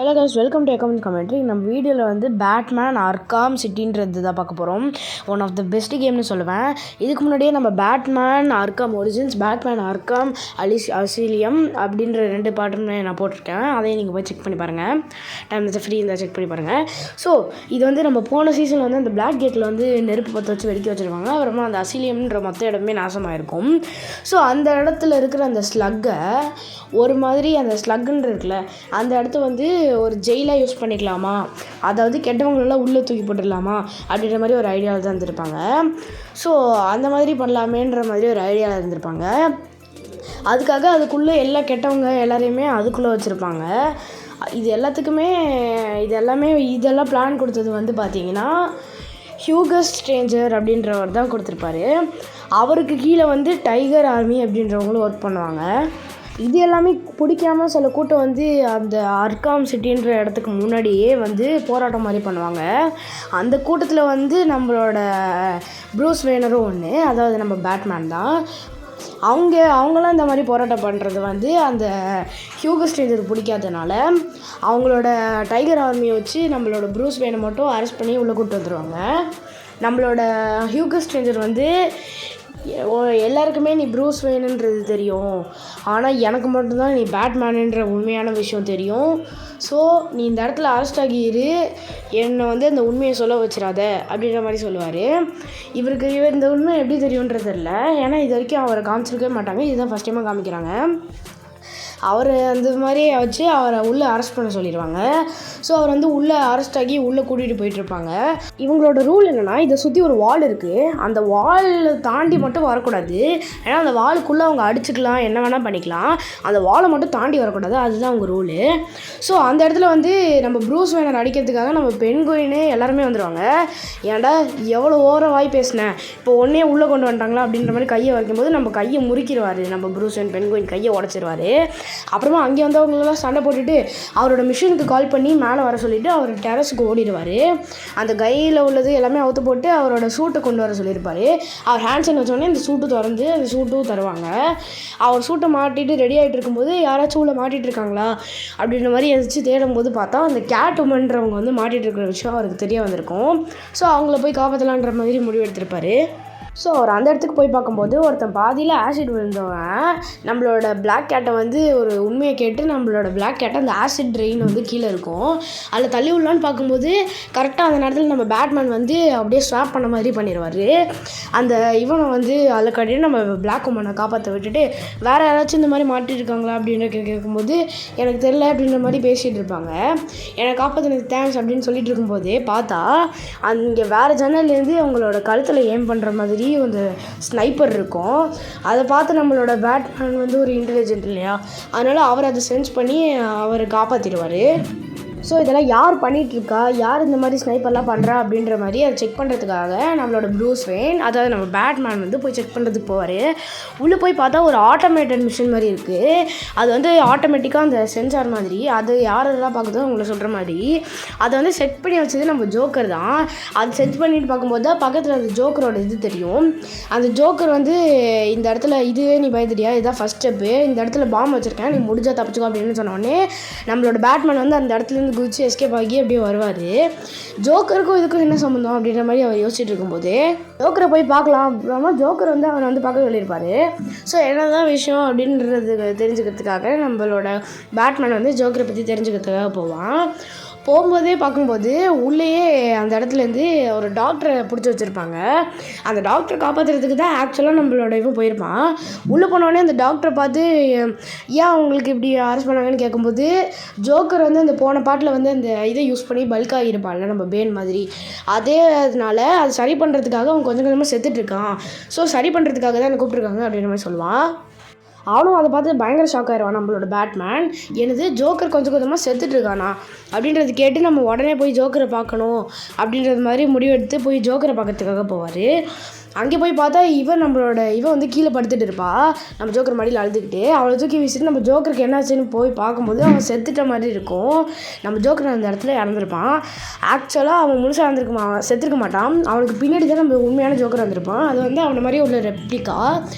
Hello guys, welcome to account commentary. நம்ம வீடியோவில் வந்து பேட்மேன் அர்காம் சிட்டின்றது தான் பார்க்க போகிறோம். ஒன் ஆஃப் த பெஸ்ட் கேம்னு சொல்லுவேன். இதுக்கு முன்னாடியே நம்ம Batman Arkam origins, Batman Arkam asylum அப்படின்ற 2 பாட்டுமே நான் போட்டிருக்கேன். அதையும் நீங்கள் போய் செக் பண்ணி பாருங்கள். டைம் இருந்தால் ஃப்ரீ இருந்தால் செக் பண்ணி பாருங்கள். ஸோ இது வந்து நம்ம போன சீசனில் வந்து அந்த பிளாக் கேட்டில் வந்து நெருப்பு பற்ற வச்சு வெடிக்க வச்சுருவாங்க. அப்புறமா அந்த அசிலியம்ன்ற மொத்த இடமே நாசமாக இருக்கும். ஸோ அந்த இடத்துல இருக்கிற அந்த ஸ்லக்கை ஒரு மாதிரி அந்த ஸ்லக்குன்னு இருக்குல்ல, அந்த இடத்த வந்து ஒரு ஜெயிலாக யூஸ் பண்ணிக்கலாமா, அதாவது கெட்டவங்களெல்லாம் உள்ளே தூக்கி போட்டுடலாமா அப்படின்ற மாதிரி ஒரு ஐடியாவில் தான் இருந்திருப்பாங்க. ஸோ அந்த மாதிரி பண்ணலாமேன்ற மாதிரி ஒரு ஐடியாவில் இருந்திருப்பாங்க. அதுக்காக அதுக்குள்ளே எல்லா கெட்டவங்க எல்லாரையுமே அதுக்குள்ளே வச்சுருப்பாங்க. இதெல்லாம் பிளான் கொடுத்தது வந்து பார்த்திங்கன்னா ஹியூகஸ் ஸ்ட்ரேஞ்சர் அப்படின்றவர் தான் கொடுத்துருப்பாரு. அவருக்கு கீழே வந்து டைகர் ஆர்மி அப்படின்றவங்களும் ஒர்க் பண்ணுவாங்க. இது எல்லாமே பிடிக்காமல் சில கூட்டம் வந்து அந்த அர்காம் சிட்டின்ற இடத்துக்கு முன்னாடியே வந்து போராட்டம் மாதிரி பண்ணுவாங்க. அந்த கூட்டத்தில் வந்து நம்மளோட ப்ரூஸ் வேனரும் ஒன்று, அதாவது நம்ம பேட்மேன் தான். அவங்களாம் இந்த மாதிரி போராட்டம் பண்ணுறது வந்து அந்த ஹியூகஸ் ஸ்ட்ரேஞ்சர் பிடிக்காதனால அவங்களோட டைகர் ஆர்மியை வச்சு நம்மளோட ப்ரூஸ் வேனை மட்டும் அரெஸ்ட் பண்ணி உள்ளே கூப்பிட்டு வந்துடுவாங்க. நம்மளோட ஹியூகஸ் ஸ்ட்ரேஞ்சர் வந்து எல்லாருக்குமே நீ ப்ரூஸ் வேணுன்றது தெரியும், ஆனால் எனக்கு மட்டும்தான் நீ பேட்மேனுன்ற உண்மையான விஷயம் தெரியும். ஸோ நீ இந்த இடத்துல அரெஸ்ட் ஆகிரு, என்னை வந்து அந்த உண்மையை சொல்ல வச்சிடாத அப்படின்ற மாதிரி சொல்லுவார். இவருக்கு இந்த உண்மை எப்படி தெரியுன்றது தெரியல, ஏன்னா இது வரைக்கும் அவரை காமிச்சிருக்கவே மாட்டாங்க. இதுதான் ஃபஸ்ட் டைமாக காமிக்கிறாங்க. அவர் அந்த மாதிரி வச்சு அவரை உள்ளே அரெஸ்ட் பண்ண சொல்லிடுவாங்க. ஸோ அவர் வந்து உள்ளே அரெஸ்ட் ஆகி உள்ளே கூட்டிகிட்டு போயிட்டுருப்பாங்க. இவங்களோட ரூல் என்னென்னா, இதை சுற்றி ஒரு வால் இருக்குது, அந்த வால் தாண்டி மட்டும் வரக்கூடாது. ஏன்னா அந்த வாலுக்குள்ளே அவங்க அடிச்சுக்கலாம், என்ன வேணால் பண்ணிக்கலாம், அந்த வாலை மட்டும் தாண்டி வரக்கூடாது, அதுதான் அவங்க ரூலு. ஸோ அந்த இடத்துல வந்து நம்ம ப்ரூஸ் வேனர் அடிக்கிறதுக்காக நம்ம பென்குயின் எல்லாருமே வந்துடுவாங்க. ஏன்டா எவ்வளோ வாய் பேசினேன், இப்போ ஒன்றே உள்ளே கொண்டு வந்துட்டாங்களா அப்படின்ற மாதிரி கையை வைக்கும்போது நம்ம கையை முறிக்கிடுவார். நம்ம ப்ரூஸ் வேன் பென்குயின் கையை உடச்சிருவார். அப்புறமா அங்கே வந்தவங்களெல்லாம் சண்டை போட்டுட்டு அவரோட மிஷினுக்கு கால் பண்ணி மேலே வர சொல்லிவிட்டு அவர் டெரஸுக்கு ஓடிடுவார். அந்த கையில் உள்ளது எல்லாமே அவுத்து போட்டு அவரோட சூட்டை கொண்டு வர சொல்லியிருப்பார். அவர் ஹேண்ட்ஸன் வச்சோடனே அந்த சூட்டு திறந்து அந்த சூட்டும் தருவாங்க. அவர் சூட்டை மாட்டிட்டு ரெடி ஆகிட்டு இருக்கும்போது யாராச்சும் உள்ள மாட்டிகிட்டு இருக்காங்களா அப்படின்ற மாதிரி எதிர்த்து தேடும்போது பார்த்தா அந்த கேட் உமன்றவங்க வந்து மாட்டிகிட்டு இருக்கிற விஷயம் அவருக்கு தெரிய வந்திருக்கும். ஸோ அவங்கள போய் காப்பாற்றலான்ற மாதிரி முடிவு எடுத்திருப்பார். ஸோ அவர் அந்த இடத்துக்கு போய் பார்க்கும்போது ஒருத்தன் பாதியில் ஆசிட் விழுந்தவன் நம்மளோட பிளாக் கேட்டை வந்து ஒரு உண்மையை கேட்டு நம்மளோட பிளாக் கேட்டை அந்த ஆசிட் ட்ரெயின் வந்து கீழே இருக்கும், அதில் தள்ளி விடலான்னு பார்க்கும்போது கரெக்டாக அந்த நேரத்தில் நம்ம பேட்மேன் வந்து அப்படியே ஸ்வாப் பண்ண மாதிரி பண்ணிடுவார். அந்த இவனை வந்து அதில் கட்டிட்டு நம்ம பிளாக் உமனை காப்பாற்ற விட்டுட்டு வேறு யாராச்சும் இந்த மாதிரி மாட்டிருக்காங்களா அப்படின்னு கேட்கும்போது எனக்கு தெரியல அப்படின்ற மாதிரி பேசிகிட்டு இருப்பாங்க. என்னை காப்பாற்றினது தேங்க்ஸ் அப்படின்னு சொல்லிட்டு இருக்கும்போதே பார்த்தா அங்கே வேறு ஜன்னல்லேருந்து அவங்களோட கழுத்தில் ஏம் பண்ணுற மாதிரி அந்த ஸ்னைப்பர் இருக்கும். அதை பார்த்து நம்மளோட பேட்மேன் வந்து ஒரு இன்டெலிஜென்ட் இல்லையா, அதனால் அவர் அதை சென்ஸ் பண்ணி அவர் காப்பாற்றிடுவார். ஸோ இதெல்லாம் யார் பண்ணிகிட்ருக்கா, யார் இந்த மாதிரி ஸ்னைப்பர்லாம் பண்ணுறா அப்படின்ற மாதிரி அதை செக் பண்ணுறதுக்காக நம்மளோட ப்ரூஸ் வேன், அதாவது நம்ம பேட்மேன் வந்து போய் செக் பண்ணுறதுக்கு போவார். உள்ளே போய் பார்த்தா ஒரு ஆட்டோமேட்டட் மிஷின் மாதிரி இருக்குது. அது வந்து ஆட்டோமேட்டிக்காக அந்த சென்சார் மாதிரி, அது யாரெல்லாம் பார்க்குதோ உங்களை சொல்கிற மாதிரி அதை வந்து செட் பண்ணி வச்சது நம்ம ஜோக்கர் தான். அது செட் பண்ணிட்டு பார்க்கும்போது தான் பக்கத்தில் அந்த ஜோக்கரோட இது தெரியும். அந்த ஜோக்கர் வந்து இந்த இடத்துல இதுவே நீ பயந்துட்டியா, இதுதான் ஃபஸ்ட் ஸ்டெப்பு, இந்த இடத்துல பாம்பு வச்சுருக்கேன், நீ முடிஞ்சால் தப்பிச்சுக்கோ அப்படின்னு சொன்னோடனே நம்மளோட பேட்மேன் வந்து அந்த இடத்துலேருந்து குதிச்சு எஸ்கேப் ஆகி அப்படியே வருவார். ஜோக்கருக்கும் இதுக்கும் என்ன சம்மந்தம் அப்படின்ற மாதிரி அவர் யோசிச்சுட்டு இருக்கும்போது ஜோக்கரை போய் பார்க்கலாம் அப்புறமா ஜோக்கர் வந்து அவரை வந்து பார்க்க சொல்லியிருப்பார். ஸோ என்னதான் விஷயம் அப்படின்றது தெரிஞ்சுக்கிறதுக்காக நம்மளோட பேட்மேன் வந்து ஜோக்கரை பற்றி தெரிஞ்சுக்கிறதுக்காக போகும்போதே பார்க்கும்போது உள்ளேயே அந்த இடத்துலேருந்து ஒரு டாக்டரை பிடிச்சி வச்சுருப்பாங்க. அந்த டாக்டரை காப்பாற்றுறதுக்கு தான் ஆக்சுவலாக நம்மளோட இவன் போயிருப்பான். உள்ளே போனோடனே அந்த டாக்டரை பார்த்து ஏன் அவங்களுக்கு இப்படி அரெஸ்ட் பண்ணாங்கன்னு கேட்கும்போது ஜோக்கர் வந்து அந்த போன பாட்டில் வந்து அந்த இதை யூஸ் பண்ணி பல்காக இருப்பான்ல நம்ம பேன் மாதிரி, அதே அதனால அது சரி பண்ணுறதுக்காக அவன் கொஞ்சம் கொஞ்சமாக செத்துட்ருக்கான். ஸோ சரி பண்ணுறதுக்காக தான் என்னை கூப்பிட்ருக்காங்க அப்படின்ற மாதிரி சொல்லுவான். அவனும் அதை பார்த்து பயங்கர ஷாக் ஆயிடுவான் நம்மளோட பேட்மேன். எனது ஜோக்கர் கொஞ்சம் கொஞ்சமாக செத்துட்ருக்கானா அப்படின்றது கேட்டு நம்ம உடனே போய் ஜோக்கரை பார்க்கணும் அப்படின்றது மாதிரி முடிவெடுத்து போய் ஜோக்கரை பார்க்கறதுக்காக போவார். அங்கே போய் பார்த்தா இவன் வந்து கீழே படுத்துட்டு இருப்பா, நம்ம ஜோக்கர் மடியில் அழுதுகிட்டு. அவளை தூக்கி வீசிட்டு நம்ம ஜோக்கருக்கு என்னாச்சுன்னு போய் பார்க்கும்போது அவன் செத்துட்ட மாதிரி இருக்கும். நம்ம ஜோக்கர் அந்த இடத்துல இறந்துருப்பான். ஆக்சுவலாக அவன் முழுசாக செத்துருக்க மாட்டான். அவனுக்கு பின்னாடி தான் நம்ம உண்மையான ஜோக்கர் வந்திருப்பான். அது வந்து அவனை மாதிரி உள்ள ரெப்ளிகா.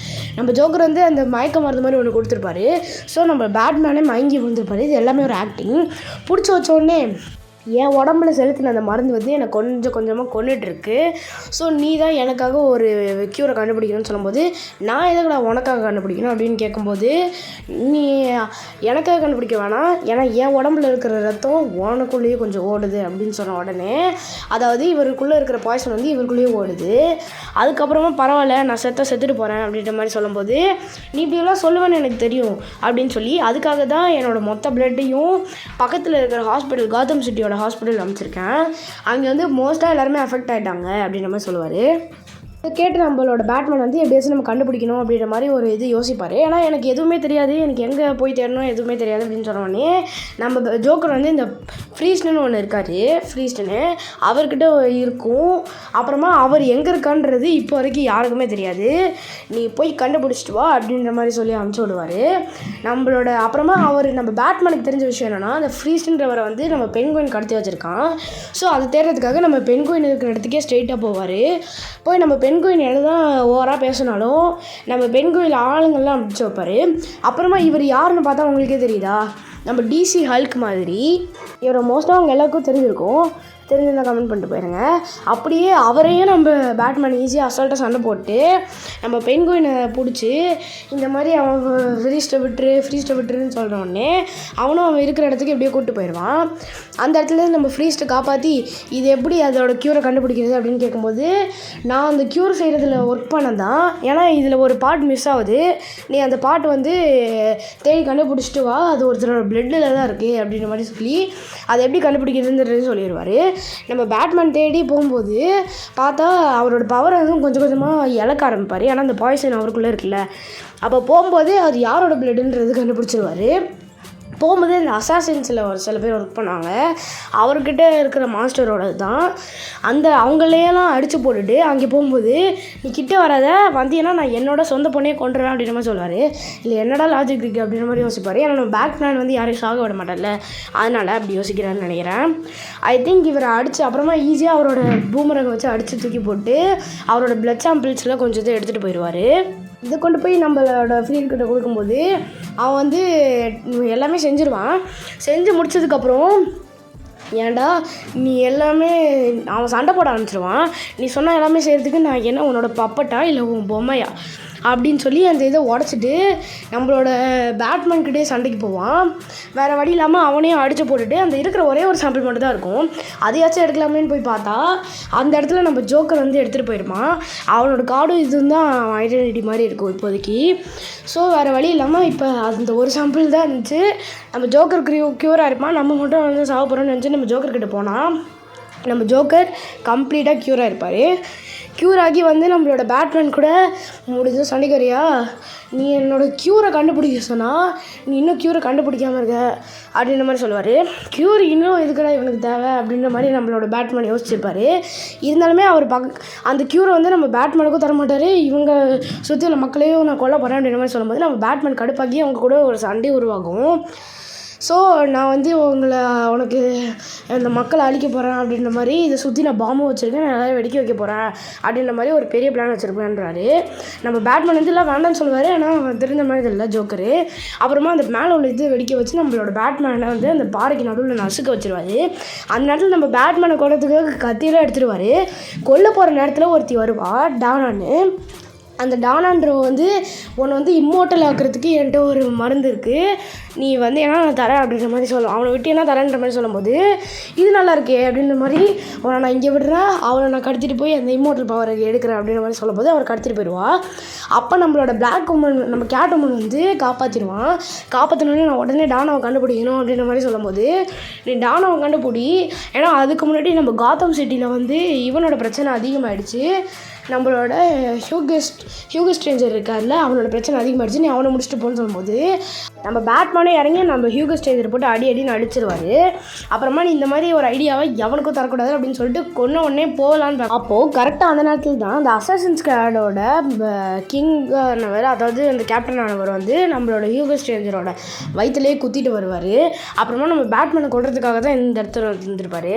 நம்ம ஜோக்கர் வந்து அந்த மயக்க மருந்து மாதிரி ஒன்று கொடுத்துருப்பாரு. ஸோ நம்ம பேட்மேனே மயங்கி விழுந்திருப்பாரு. இது எல்லாமே ஒரு ஆக்டிங். பிடிச்சி வச்சோடனே என் உடம்புல செலுத்தின அந்த மருந்து வந்து என்னை கொஞ்சம் கொஞ்சமாக கொண்டுட்டுருக்கு. ஸோ நீ தான் எனக்காக ஒரு க்யூரை கண்டுபிடிக்கணும்னு சொல்லும்போது, நான் எதுக்கு உனக்காக கண்டுபிடிக்கணும் அப்படின்னு கேட்கும்போது, நீ எனக்காக கண்டுபிடிக்க வேணாம், ஏன்னா என் உடம்புல இருக்கிற ரத்தம் உனக்குள்ளேயே கொஞ்சம் ஓடுது அப்படின்னு சொன்ன உடனே, அதாவது இவருக்குள்ளே இருக்கிற பாய்சன் வந்து இவருக்குள்ளேயே ஓடுது. அதுக்கப்புறமா பரவாயில்ல, நான் செத்துட்டு போகிறேன் அப்படின்ற மாதிரி சொல்லும்போது, நீ இப்படியெல்லாம் சொல்லுவேன்னு எனக்கு தெரியும் அப்படின்னு சொல்லி, அதுக்காக தான் என்னோடய மொத்த பிளட்டையும் பக்கத்தில் இருக்கிற ஹாஸ்பிட்டல், காத்தம் சிட்டியோட ஹாஸ்பிட்டல் அமைச்சிருக்கேன். அங்கே வந்து மோஸ்ட்டாக எல்லாருமே அஃபெக்ட் ஆகிட்டாங்க அப்படின்ற மாதிரி சொல்லுவார். கேட்டு நம்மளோட பேட்மேன் வந்து எப்படியாச்சும் நம்ம கண்டுபிடிக்கணும் அப்படின்ற மாதிரி ஒரு இது யோசிப்பார். ஏன்னா எனக்கு எதுவுமே தெரியாது, எனக்கு எங்கே போய் தேடணும் எதுவுமே தெரியாது அப்படின்னு சொன்னோடனே நம்ம ஜோக்கர் வந்து இந்த ஃப்ரீஸ்டன்னு ஒன்று இருக்கார், ஃப்ரீஸ்டன்னு அவர்கிட்ட இருக்கும். அப்புறமா அவர் எங்கே இருக்கான்றது இப்போ வரைக்கும் யாருக்குமே தெரியாது, நீ போய் கண்டுபிடிச்சிட்டு வா அப்படின்ற மாதிரி சொல்லி அனுப்பிச்சி விடுவார். அப்புறமா நம்ம பேட்மேனுக்கு தெரிஞ்ச விஷயம் என்னென்னா, அந்த ஃப்ரீஸ்டன்றவரை வந்து நம்ம பென்குயின் கடத்தி வச்சுருக்கான். ஸோ அதை தேடுறதுக்காக நம்ம பென்குயின் இருக்கிற இடத்துக்கே ஸ்ட்ரெயிட்டாக போவார். போய் நம்ம பென்குயின் தான் ஓவராக பேசினாலும் நம்ம பென்குயின் ஆளுங்கள்லாம் அனுப்பிச்சு வைப்பார். அப்புறமா இவர் யாருன்னு பார்த்தா உங்களுக்கே தெரியுதா, நம்ம டிசி ஹல்க் மாதிரி. இவரை மோஸ்ட்டாக அவங்க எல்லாருக்கும் தெரிஞ்சிருக்கும். தெரிஞ்சிருந்தால் கமெண்ட் பண்ணிட்டு போயிருங்க. அப்படியே அவரையும் நம்ம பேட்மேன் ஈஸியாக அசால்ட்டாக சண்டை போட்டு நம்ம பென்குயினை பிடிச்சி இந்த மாதிரி அவன் ஃப்ரீஸ்ட்டை விட்டுருன்னு சொல்கிற உடனே அவனும் அவன் இருக்கிற இடத்துக்கு எப்படியோ கூப்பிட்டு போயிடுவான். அந்த இடத்துல நம்ம ஃப்ரீஸ்ட்டை காப்பாற்றி இது எப்படி அதோட க்யூரை கண்டுபிடிக்கிறது அப்படின்னு கேட்கும்போது, நான் அந்த க்யூர் செய்கிறதுல ஒர்க் பண்ணதான், ஏன்னா இதில் ஒரு பார்ட் மிஸ் ஆகுது, நீ அந்த பார்ட் வந்து தேடி கண்டுபிடிச்சிட்டு வா, அது ஒருத்தரோட பிளட்டில் தான் இருக்குது அப்படின்ற மாதிரி சொல்லி அதை எப்படி கண்டுபிடிக்கிறதுன்றது சொல்லிடுவார். நம்ம பேட்மேன் தேடி போகும்போது பார்த்தா அவரோட பவரை வந்து கொஞ்சம் கொஞ்சமாக இழக்க ஆரம்பிப்பார். ஏன்னா அந்த பாய்சன் அவருக்குள்ளே இருக்குல்ல. அப்போ போகும்போது அது யாரோட பிளட்டுன்றது கண்டுபிடிச்சிருவார். போகும்போது இந்த அசாசின்ஸில் ஒரு சில பேர் ஒர்க் பண்ணாங்க, அவர்கிட்ட இருக்கிற மாஸ்டரோட தான். அவங்களையெல்லாம் அடித்து போட்டுட்டு அங்கே போகும்போது, நீ கிட்டே வராத, வந்தீங்கன்னா நான் என்னோட சொந்த பொண்ணையே கொண்டுறேன் அப்படின்ற மாதிரி சொல்லுவார். இல்லை என்னடா லாஜிக் இருக்குது அப்படின்ற மாதிரி யோசிப்பார். ஏன்னா நம்ம பேட்மேன் வந்து யாரையும் சாக விட மாட்டார்ல, அதனால் அப்படி யோசிக்கிறான்னு நினைக்கிறேன். ஐ திங்க் இவரை அடித்து அப்புறமா ஈஸியாக அவரோட பூமரங்கை வச்சு அடித்து தூக்கி போட்டு அவரோட பிளட் சாம்பிள்ஸ்லாம் கொஞ்சம் எடுத்துகிட்டு போயிடுவார். இதை கொண்டு போய் நம்மளோட ஃபீல்கிட்ட கொடுக்கும்போது அவன் வந்து எல்லாமே செஞ்சுருவான். செஞ்சு முடிச்சதுக்கப்புறம், ஏன்டா நீ எல்லாமே, அவன் சண்டை போட ஆரம்பிச்சிருவான். நீ சொன்ன எல்லாமே செய்கிறதுக்கு நான் என்ன உன்னோட பப்பட்டா இல்லை உன் பொம்மையா அப்படின்னு சொல்லி அந்த இதை உடச்சிட்டு நம்மளோட பேட்மேன்கிட்டே சண்டைக்கு போவான். வேறு வழி இல்லாமல் அவனையும் அடித்து போட்டுட்டு அந்த இருக்கிற ஒரே ஒரு சாம்பிள் மட்டும் தான் இருக்கும், அதையாச்சும் எடுக்கலாமேன்னு போய் பார்த்தா அந்த இடத்துல நம்ம ஜோக்கர் வந்து எடுத்துகிட்டு போயிருப்பான். அவனோட கார்டும் இதுவும் தான் ஐடென்டிட்டி மாதிரி இருக்கும் இப்போதைக்கு. ஸோ வேறு வழி இல்லாமல் இப்போ அந்த ஒரு சாம்பிள் தான் இருந்துச்சு. நம்ம ஜோக்கர் க்யூராக இருப்பான், நம்ம மட்டும் வந்து சாக போகிறோம்னு நினச்சி நம்ம ஜோக்கர்கிட்ட போனால் நம்ம ஜோக்கர் கம்ப்ளீட்டாக க்யூராக இருப்பார். க்யூர் ஆகி வந்து நம்மளோட பேட்மேன் கூட முடிஞ்ச சண்டைக்கறியா, நீ என்னோடய க்யூரை கண்டுபிடிக்க சொன்னால் நீ இன்னும் க்யூரை கண்டுபிடிக்காமல் இருக்க அப்படின்ற மாதிரி சொல்லுவார். க்யூர் இன்னும் எதுக்குடா இவனுக்கு தேவை அப்படின்ற மாதிரி நம்மளோட பேட்மேன் யோசிச்சிருப்பார். இருந்தாலுமே அவர் அந்த க்யூரை வந்து நம்ம பேட்மேனுக்கும் தர மாட்டார், இவங்க சுற்றி உள்ள மக்களையும் நான் கொல்ல போகிறேன் அப்படின்ற மாதிரி சொல்லும்போது நம்ம பேட்மேன் கடுப்பாக்கி அவங்க கூட ஒரு சண்டை உருவாகும். ஸோ நான் வந்து உனக்கு இந்த மக்களை அழிக்க போகிறேன் அப்படின்ற மாதிரி, இதை சுற்றி நான் பாம்பு வச்சுருக்கேன், நான் நிறைய வெடிக்க வைக்க போகிறேன் அப்படின்ற மாதிரி ஒரு பெரிய பிளான் வச்சுருப்பேன்றாரு. நம்ம பேட்மேன் வந்து எல்லாம் வேண்டாம்னு சொல்லுவார், ஆனால் தெரிஞ்ச மாதிரி இல்லை ஜோக்கரு. அப்புறமா அந்த மேலே உள்ள இது வெடிக்க வச்சு நம்மளோட பேட்மேனை வந்து அந்த பாறைக்கு நடுவில் நசுக்க வச்சுருவார். அந்த நேரத்தில் நம்ம பேட்மேனை கொல்றதுக்காக கத்தியெல்லாம் எடுத்துடுவார். கொல்ல போகிற நேரத்தில் ஒருத்தி வருவா, டானான்னு. அந்த டானான்றவ வந்து உன்னை வந்து இம்மோட்டல் ஆக்குறதுக்கு என்கிட்ட ஒரு மருந்து இருக்குது, நீ வந்து ஏன்னா நான் தரேன் அப்படின்ற மாதிரி சொல்லுவான். அவனை விட்டு என்ன தரேன்ற மாதிரி சொல்லும்போது, இது நல்லா இருக்கே அப்படின்ற மாதிரி, உன்னை நான் இங்கே விடுறேன், அவனை நான் கடத்திட்டு போய் அந்த இம்மோட்டல் பவரை எடுக்கிறேன் அப்படின்ற மாதிரி சொல்லும்போது அவர் கடத்திட்டு போயிடுவான். அப்போ நம்மளோட பிளாக் உமன், நம்ம கேட் உமன் வந்து காப்பாற்றிடுவான். காப்பாற்றினோடனே நான் உடனே டானாவை கண்டுபிடிக்கணும் அப்படின்ற மாதிரி சொல்லும்போது, நீ டானாவை கண்டுபிடி, ஏன்னா அதுக்கு முன்னாடி நம்ம காத்தம் சிட்டியில் வந்து இவனோட பிரச்சனை அதிகமாகிடுச்சு, நம்மளோட ஹியூகோ ஸ்ட்ரேஞ்சர் இருக்கார்ல, அவனோட பிரச்சனை அதிகமாகிடுச்சு, நீ அவனை முடிச்சுட்டு போன்னு சொல்லும்போது நம்ம பேட்மேனே இறங்கி நம்ம ஹியூகோ ஸ்ட்ரேஞ்சர் போட்டு அடின்னு அடிச்சிருவார். அப்புறமா நீ இந்த மாதிரி ஒரு ஐடியாவை எவனுக்கும் தரக்கூடாது அப்படின்னு சொல்லிட்டு கொன்ன உடனே போகலான்னு அப்போது கரெக்டாக அந்த நேரத்தில் தான் அந்த அசாசின் ஸ்குவாடோட கிங்கானவர், அதாவது அந்த கேப்டன் ஆனவர் வந்து நம்மளோட ஹியூகோ ஸ்ட்ரேஞ்சரோட வயிற்றுலேயே குத்திட்டு வருவார். அப்புறமா நம்ம பேட்மேனை கொள்றதுக்காக தான் இந்த இடத்துல வந்துருப்பார்.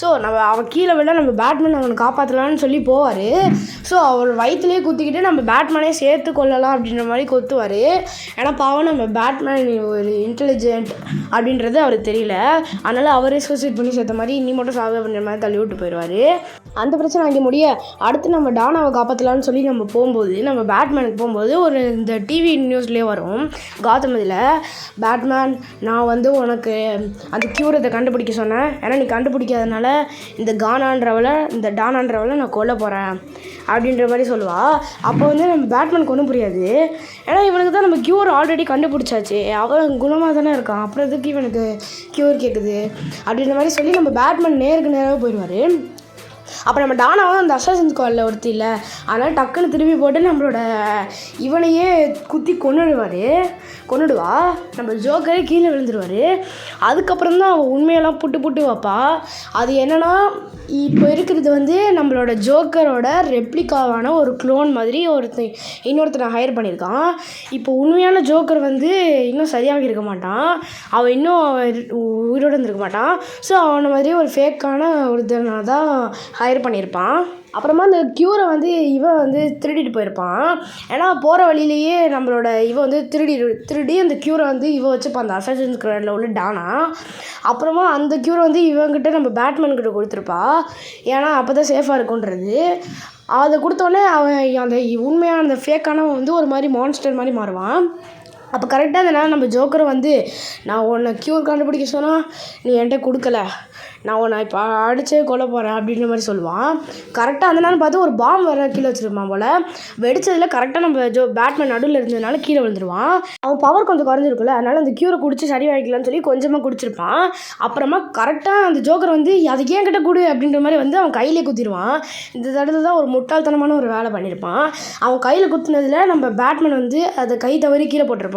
ஸோ அவன் கீழே விட நம்ம பேட்மேன் அவனை காப்பாற்றலான்னு சொல்லி போவார். ஸோ அவர் வயிற்றுலேயே குத்திக்கிட்டு நம்ம பேட்மேனே சேர்த்து கொள்ளலாம் அப்படின்ற மாதிரி கொத்துவார். ஏன்னா பாவம் நம்ம பேட்மேன் ஒரு இன்டெலிஜென்ட் அப்படின்றது அவருக்கு தெரியல. அதனால் அவரே சூசைட் பண்ணி சேர்த்த மாதிரி நீ மட்டும் சாக அப்படின்ற மாதிரி தள்ளி விட்டு போயிடுவார். அந்த பிரச்சனை அங்கே முடிய அடுத்து நம்ம டானாவை காப்பாற்றலான்னு சொல்லி நம்ம போகும்போது, நம்ம பேட்மேனுக்கு போகும்போது ஒரு இந்த டிவி நியூஸ்லேயே வரும், காத்தம் இதில் பேட்மேன் நான் வந்து உனக்கு அந்த க்யூரத்தை கண்டுபிடிக்க சொன்னேன், ஏன்னா நீ கண்டுபிடிக்காதனால இந்த டானான்றவளை நான் கொல்ல போகிறேன் அப்படின்ற மாதிரி சொல்லுவாள். அப்போ வந்து நம்ம பேட்மேனுக்கு ஒன்றும் புரியாது. ஏன்னா இவனுக்கு தான் நம்ம க்யூர் ஆல்ரெடி கண்டுபிடிச்சாச்சு, அவன் குணமாக தானே இருக்கான், அப்புறம் எதுக்கு இவனுக்கு க்யூர் கேட்குது அப்படின்ற மாதிரி சொல்லி நம்ம பேட்மேன் நேருக்கு நேராக போயிடுவார். அப்போ நம்ம டானாவும் அந்த அசாசின் ஸ்குவாடில் ஒருத்தி இல்லை, அதனால் டக்குன்னு திரும்பி போட்டு நம்மளோட இவனையே குத்தி கொன்னுடுவா. நம்ம ஜோக்கரே கீழே விழுந்துருவார். அதுக்கப்புறம் தான் அவன் உண்மையெல்லாம் புட்டு வைப்பா. அது என்னென்னா, இப்போ இருக்கிறது வந்து நம்மளோட ஜோக்கரோட ரெப்ளிகாவான ஒரு க்ளோன் மாதிரி இன்னொருத்தனை ஹையர் பண்ணியிருக்கான். இப்போ உண்மையான ஜோக்கர் வந்து இன்னும் சரியாக இருக்க மாட்டான், அவன் இன்னும் உயிரோடு இருந்திருக்க மாட்டான். ஸோ அவனை மாதிரி ஒரு ஃபேக்கான ஒருத்தனை தான் ஹையர் பண்ணியிருப்பான். அப்புறமா அந்த க்யூரை வந்து இவன் வந்து திருடிட்டு போயிருப்பான். ஏன்னா போகிற வழியிலேயே நம்மளோட இவன் வந்து திருடி அந்த க்யூரை வந்து இவன் வச்சுப்பான், அந்த அசாசின் ஸ்குவாடில் உள்ள டானா. அப்புறமா அந்த க்யூரை வந்து இவன்கிட்ட நம்ம பேட்மேன்கிட்ட கொடுத்துருப்பா, ஏன்னா அப்போ தான் சேஃபாக இருக்குன்றது. அதை கொடுத்தோடனே அவன் அந்த உண்மையான அந்த ஃபேக்கானவன் வந்து ஒரு மாதிரி மான்ஸ்டர் மாதிரி மாறுவான். அப்போ கரெக்டாக அதனால் நம்ம ஜோக்கரை வந்து நான் உன்னை க்யூர் கண்டுபிடிக்க சொன்னால் நீ என்கிட்ட கொடுக்கல, நான் உன்னை இப்போ அடிச்சே கொல்ல போகிறேன் அப்படின்ற மாதிரி சொல்லுவான். கரெக்டாக அந்த நாள் பார்த்து ஒரு பாம் வர கீழே வச்சுருப்பான் போல், வெடிச்சதில் கரெக்டாக நம்ம பேட்மேன் நடுவில் இருந்ததுனால கீழே விழுந்துருவான். அவன் பவர் கொஞ்சம் குறைஞ்சிருக்குல்ல, அதனால் அந்த க்யூரை குடிச்சு சரி வாங்கிக்கலான்னு சொல்லி கொஞ்சமாக குடிச்சிருப்பான். அப்புறமா கரெக்டாக அந்த ஜோக்கர் வந்து அது ஏன் கிட்ட கொடு அப்படின்ற மாதிரி வந்து அவன் கையிலே குத்திடுவான். இந்த தடத்தில் தான் ஒரு முட்டாள்தனமான ஒரு வேலை பண்ணியிருப்பான். அவன் கையில் குத்துனதில் நம்ம பேட்மேன் வந்து அதை கை தவறி கீழே போட்டிருப்பான்.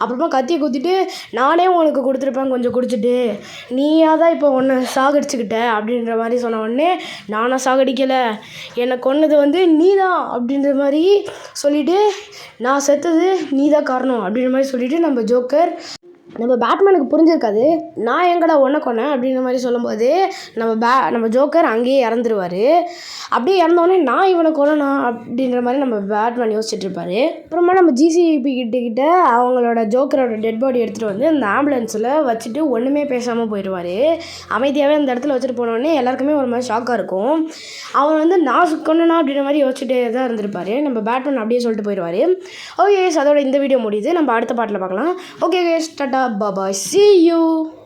அப்புறமா கத்தியை குத்திட்டு நானே உனக்கு கொடுத்துருப்பேன் கொஞ்சம் குடிச்சிட்டு, நீயா தான் இப்போ ஒன்று சாகடிச்சுக்கிட்ட அப்படின்ற மாதிரி சொன்ன உடனே, நானாக சாகடிக்கலை, என்னை கொன்னது வந்து நீ தான் அப்படின்ற மாதிரி சொல்லிவிட்டு, நான் செத்தது நீ தான் காரணம் அப்படின்ற மாதிரி சொல்லிவிட்டு நம்ம ஜோக்கர் நம்ம பேட்மேனுக்கு புரிஞ்சிருக்காது, நான் எங்கடா ஒன்றை கொன்னேன் அப்படின்ற மாதிரி சொல்லும்போது நம்ம ஜோக்கர் அங்கேயே இறந்துருவார். அப்படியே இறந்தோடனே நான் இவனை கொல்லனா அப்படின்ற மாதிரி நம்ம பேட்மேன் யோசிச்சுட்ருப்பார். அப்புறமா நம்ம ஜிசிபி கிட்ட அவங்களோட ஜோக்கரோட டெட் பாடி எடுத்துகிட்டு வந்து அந்த ஆம்புலன்ஸில் வச்சுட்டு ஒன்றுமே பேசாமல் போயிடுவார். அமைதியாகவே அந்த இடத்துல வச்சுட்டு போனோடனே எல்லாருக்குமே ஒரு மாதிரி ஷாக்காக இருக்கும். அவன் வந்து நான் கொன்னனா அப்படின்ற மாதிரி யோசிச்சுட்டே தான் இருந்திருப்பார். நம்ம பேட்மேன் அப்படியே சொல்லிட்டு போயிடுவார். ஓகே, அதோட இந்த வீடியோ முடியுது, நம்ம அடுத்த பாட்டில் பார்க்கலாம். Okay, Tata, bye bye, see you.